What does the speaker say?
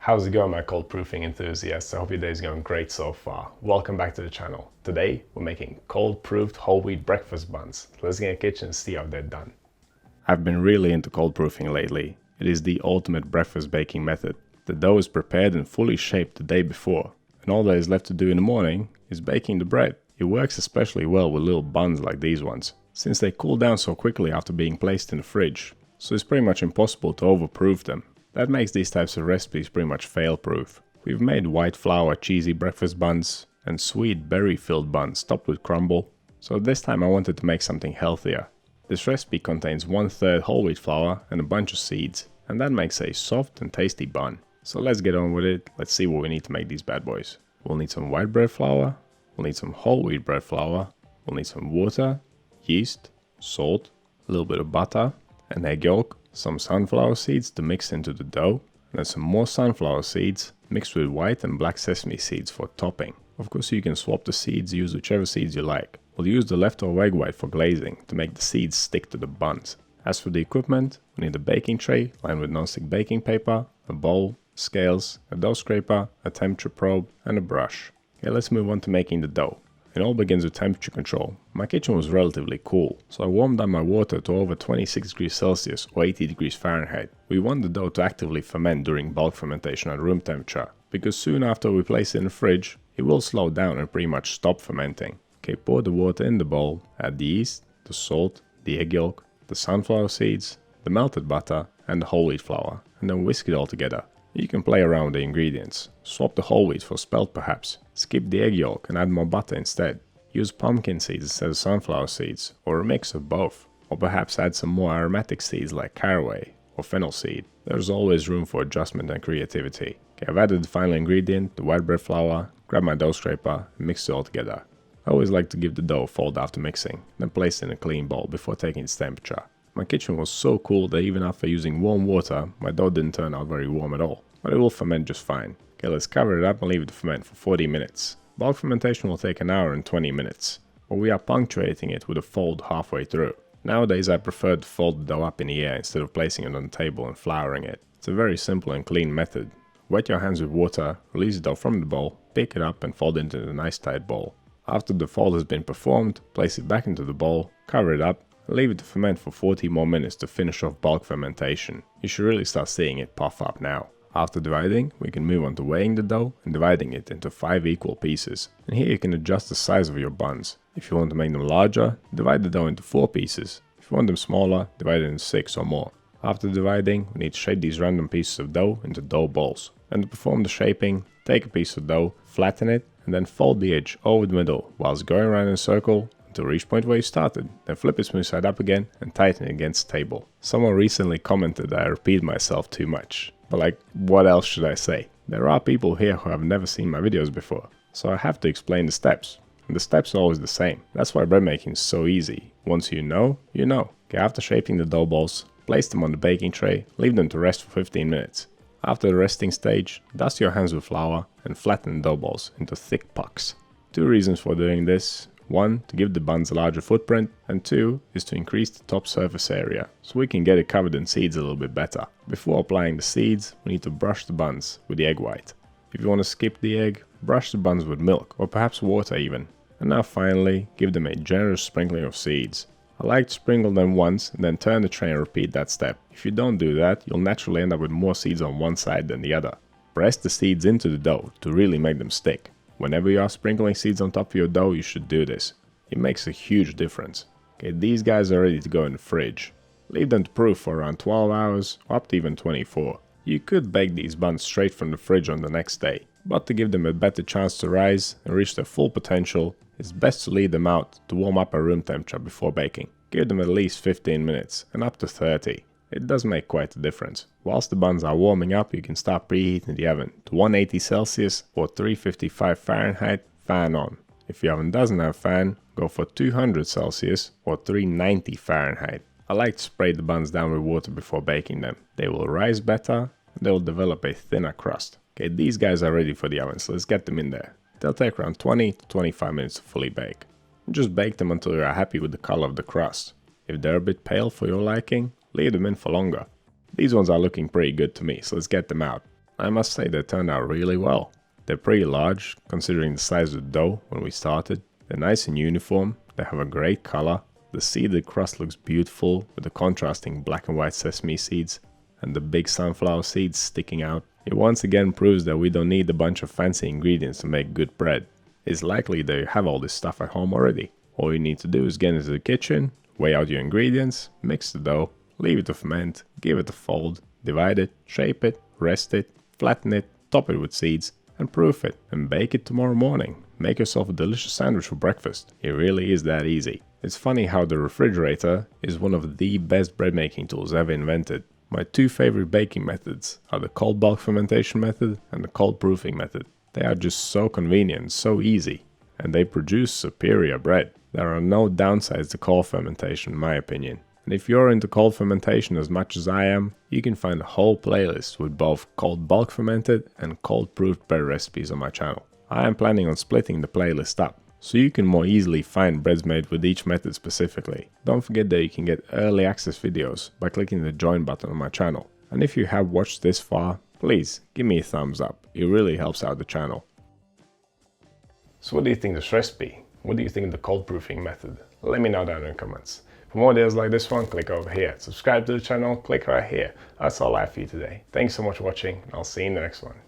How's it going, my cold proofing enthusiasts? I hope your day's going great so far. Welcome back to the channel. Today we're making cold proofed whole wheat breakfast buns. Let's get in the kitchen and see how they're done. I've been really into cold proofing lately. It is the ultimate breakfast baking method. The dough is prepared and fully shaped the day before, and all that is left to do in the morning is baking the bread. It works especially well with little buns like these ones, since they cool down so quickly after being placed in the fridge, so it's pretty much impossible to overproof them. That makes these types of recipes pretty much fail-proof. We've made white flour cheesy breakfast buns and sweet berry-filled buns topped with crumble, so this time I wanted to make something healthier. This recipe contains 1/3 whole wheat flour and a bunch of seeds, and that makes a soft and tasty bun. So let's get on with it. Let's see what we need to make these bad boys. We'll need some white bread flour, we'll need some whole wheat bread flour, we'll need some water, yeast, salt, a little bit of butter, an egg yolk, some sunflower seeds to mix into the dough, and then some more sunflower seeds mixed with white and black sesame seeds for topping. Of course, you can swap the seeds, use whichever seeds you like. We'll use the leftover egg white for glazing to make the seeds stick to the buns. As for the equipment, we need a baking tray lined with non-stick baking paper, a bowl, scales, a dough scraper, a temperature probe, and a brush. Okay, let's move on to making the dough. It all begins with temperature control. My kitchen was relatively cool, so I warmed up my water to over 26 degrees Celsius or 80 degrees Fahrenheit. We want the dough to actively ferment during bulk fermentation at room temperature, because soon after we place it in the fridge, it will slow down and pretty much stop fermenting. Okay, pour the water in the bowl, add the yeast, the salt, the egg yolk, the sunflower seeds, the melted butter, and the whole wheat flour, and then whisk it all together. You can play around with the ingredients. Swap the whole wheat for spelt perhaps. Skip the egg yolk and add more butter instead. Use pumpkin seeds instead of sunflower seeds, or a mix of both. Or perhaps add some more aromatic seeds like caraway or fennel seed. There's always room for adjustment and creativity. Okay, I've added the final ingredient, the white bread flour, grab my dough scraper and mix it all together. I always like to give the dough a fold after mixing, then place it in a clean bowl before taking its temperature. My kitchen was so cool that even after using warm water, my dough didn't turn out very warm at all, but it will ferment just fine. Okay, let's cover it up and leave it to ferment for 40 minutes. Bulk fermentation will take an hour and 20 minutes, but we are punctuating it with a fold halfway through. Nowadays I prefer to fold the dough up in the air instead of placing it on the table and flouring it. It's a very simple and clean method. Wet your hands with water, release the dough from the bowl, pick it up and fold it into a nice tight bowl. After the fold has been performed, place it back into the bowl, cover it up, and leave it to ferment for 40 more minutes to finish off bulk fermentation. You should really start seeing it puff up now. After dividing, we can move on to weighing the dough and dividing it into 5 equal pieces. And here you can adjust the size of your buns. If you want to make them larger, divide the dough into 4 pieces. If you want them smaller, divide it into 6 or more. After dividing, we need to shape these random pieces of dough into dough balls. And to perform the shaping, take a piece of dough, flatten it, and then fold the edge over the middle whilst going around in a circle until reach point where you started. Then flip it smooth side up again and tighten it against the table. Someone recently commented that I repeat myself too much. But like, what else should I say? There are people here who have never seen my videos before, so I have to explain the steps. And the steps are always the same. That's why bread making is so easy. Once you know, you know. Okay, after shaping the dough balls, place them on the baking tray, leave them to rest for 15 minutes. After the resting stage, dust your hands with flour and flatten the dough balls into thick pucks. 2 reasons for doing this. 1, to give the buns a larger footprint, and 2 is to increase the top surface area, so we can get it covered in seeds a little bit better. Before applying the seeds, we need to brush the buns with the egg white. If you want to skip the egg, brush the buns with milk, or perhaps water even. And now finally, give them a generous sprinkling of seeds. I like to sprinkle them once and then turn the tray and repeat that step. If you don't do that, you'll naturally end up with more seeds on one side than the other. Press the seeds into the dough to really make them stick. Whenever you are sprinkling seeds on top of your dough, you should do this. It makes a huge difference. Okay, these guys are ready to go in the fridge. Leave them to proof for around 12 hours or up to even 24. You could bake these buns straight from the fridge on the next day, but to give them a better chance to rise and reach their full potential, it's best to leave them out to warm up at room temperature before baking. Give them at least 15 minutes and up to 30. It does make quite a difference. Whilst the buns are warming up, you can start preheating the oven to 180 Celsius or 355 Fahrenheit, fan on. If your oven doesn't have a fan, go for 200 Celsius or 390 Fahrenheit. I like to spray the buns down with water before baking them. They will rise better and they will develop a thinner crust. Okay, these guys are ready for the oven, so let's get them in there. They'll take around 20 to 25 minutes to fully bake. Just bake them until you are happy with the color of the crust. If they're a bit pale for your liking, leave them in for longer. These ones are looking pretty good to me, so let's get them out. I must say they turned out really well. They're pretty large, considering the size of the dough when we started. They're nice and uniform, they have a great color. The seeded crust looks beautiful with the contrasting black and white sesame seeds and the big sunflower seeds sticking out. It once again proves that we don't need a bunch of fancy ingredients to make good bread. It's likely that you have all this stuff at home already. All you need to do is get into the kitchen, weigh out your ingredients, mix the dough, leave it to ferment, give it a fold, divide it, shape it, rest it, flatten it, top it with seeds, and proof it, and bake it tomorrow morning. Make yourself a delicious sandwich for breakfast. It really is that easy. It's funny how the refrigerator is one of the best bread making tools ever invented. My two favorite baking methods are the cold bulk fermentation method and the cold proofing method. They are just so convenient, so easy, and they produce superior bread. There are no downsides to cold fermentation in my opinion. And if you're into cold fermentation as much as I am, you can find a whole playlist with both cold bulk fermented and cold proofed bread recipes on my channel. I am planning on splitting the playlist up, so you can more easily find breads made with each method specifically. Don't forget that you can get early access videos by clicking the join button on my channel. And if you have watched this far, please give me a thumbs up, it really helps out the channel. So what do you think of this recipe? What do you think of the cold proofing method? Let me know down in the comments. For more videos like this one, click over here. Subscribe to the channel, click right here. That's all I have for you today. Thanks so much for watching, and I'll see you in the next one.